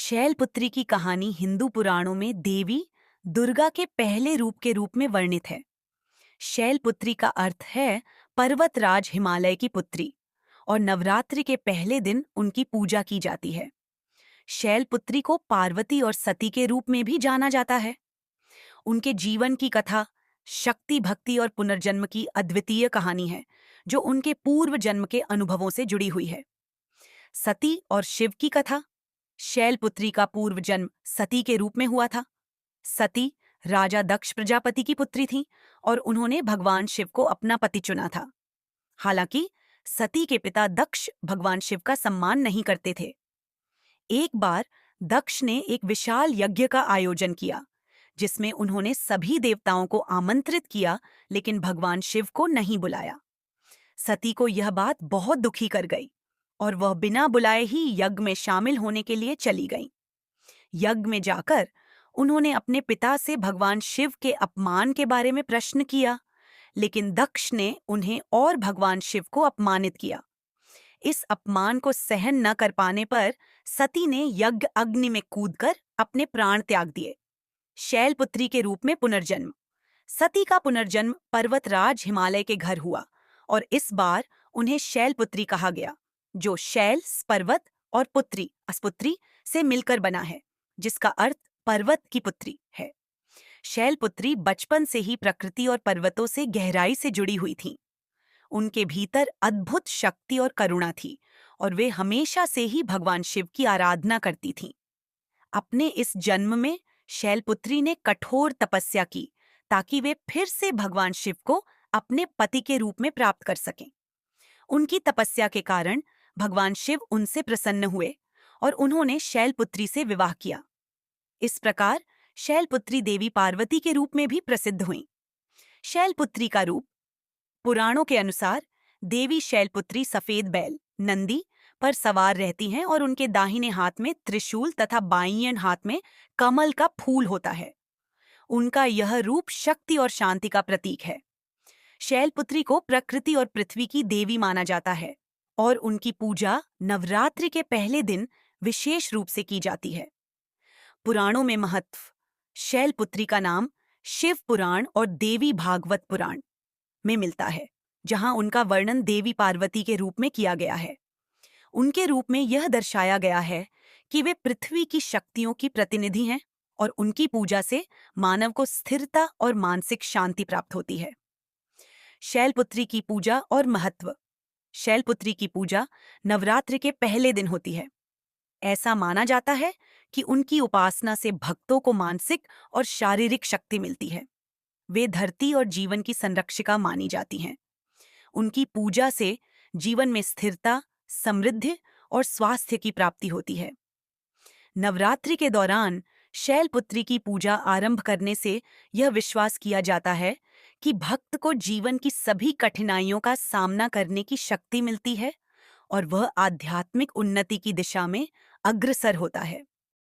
शैलपुत्री की कहानी हिंदू पुराणों में देवी दुर्गा के पहले रूप के रूप में वर्णित है। शैलपुत्री का अर्थ है पर्वतराज हिमालय की पुत्री और नवरात्रि के पहले दिन उनकी पूजा की जाती है। शैलपुत्री को पार्वती और सती के रूप में भी जाना जाता है। उनके जीवन की कथा शक्ति, भक्ति और पुनर्जन्म की अद्वितीय कहानी है, जो उनके पूर्व जन्म के अनुभवों से जुड़ी हुई है। सती और शिव की कथा। शैलपुत्री का पूर्व जन्म सती के रूप में हुआ था। सती राजा दक्ष प्रजापति की पुत्री थीं और उन्होंने भगवान शिव को अपना पति चुना था। हालांकि सती के पिता दक्ष भगवान शिव का सम्मान नहीं करते थे। एक बार दक्ष ने एक विशाल यज्ञ का आयोजन किया, जिसमें उन्होंने सभी देवताओं को आमंत्रित किया, लेकिन भगवान शिव को नहीं बुलाया। सती को यह बात बहुत दुखी कर गई और वह बिना बुलाए ही यज्ञ में शामिल होने के लिए चली गईं। यज्ञ में जाकर उन्होंने अपने पिता से भगवान शिव के अपमान के बारे में प्रश्न किया, लेकिन दक्ष ने उन्हें और भगवान शिव को अपमानित किया। इस अपमान को सहन न कर पाने पर सती ने यज्ञ अग्नि में कूदकर अपने प्राण त्याग दिए। शैलपुत्री के रूप में पुनर्जन्म। सती का पुनर्जन्म पर्वतराज हिमालय के घर हुआ और इस बार उन्हें शैलपुत्री कहा गया, जो शैल पर्वत और पुत्री अस्पुत्री से मिलकर बना है, जिसका अर्थ पर्वत की पुत्री है। शैलपुत्री बचपन से ही प्रकृति और पर्वतों से गहराई से जुड़ी हुई थीं। उनके भीतर अद्भुत शक्ति और करुणा थी और वे हमेशा से ही भगवान शिव की आराधना करती थीं। अपने इस जन्म में शैलपुत्री ने कठोर तपस्या की ताकि वे फिर से भगवान शिव को अपने पति के रूप में प्राप्त कर सकें। उनकी तपस्या के कारण भगवान शिव उनसे प्रसन्न हुए और उन्होंने शैलपुत्री से विवाह किया। इस प्रकार शैलपुत्री देवी पार्वती के रूप में भी प्रसिद्ध हुईं। शैलपुत्री का रूप। पुराणों के अनुसार देवी शैलपुत्री सफेद बैल नंदी पर सवार रहती हैं और उनके दाहिने हाथ में त्रिशूल तथा बाईं हाथ में कमल का फूल होता है। उनका यह रूप शक्ति और शांति का प्रतीक है। शैलपुत्री को प्रकृति और पृथ्वी की देवी माना जाता है और उनकी पूजा नवरात्रि के पहले दिन विशेष रूप से की जाती है। पुराणों में महत्व। शैलपुत्री का नाम शिव पुराण और देवी भागवत पुराण में मिलता है, जहां उनका वर्णन देवी पार्वती के रूप में किया गया है। उनके रूप में यह दर्शाया गया है कि वे पृथ्वी की शक्तियों की प्रतिनिधि हैं और उनकी पूजा से मानव को स्थिरता और मानसिक शांति प्राप्त होती है। शैलपुत्री की पूजा और महत्व। शैलपुत्री की पूजा नवरात्रि के पहले दिन होती है। ऐसा माना जाता है कि उनकी उपासना से भक्तों को मानसिक और शारीरिक शक्ति मिलती है। वे धरती और जीवन की संरक्षिका मानी जाती हैं। उनकी पूजा से जीवन में स्थिरता, समृद्धि और स्वास्थ्य की प्राप्ति होती है। नवरात्रि के दौरान शैलपुत्री की पूजा आरंभ करने से यह विश्वास किया जाता है कि भक्त को जीवन की सभी कठिनाइयों का सामना करने की शक्ति मिलती है और वह आध्यात्मिक उन्नति की दिशा में अग्रसर होता है।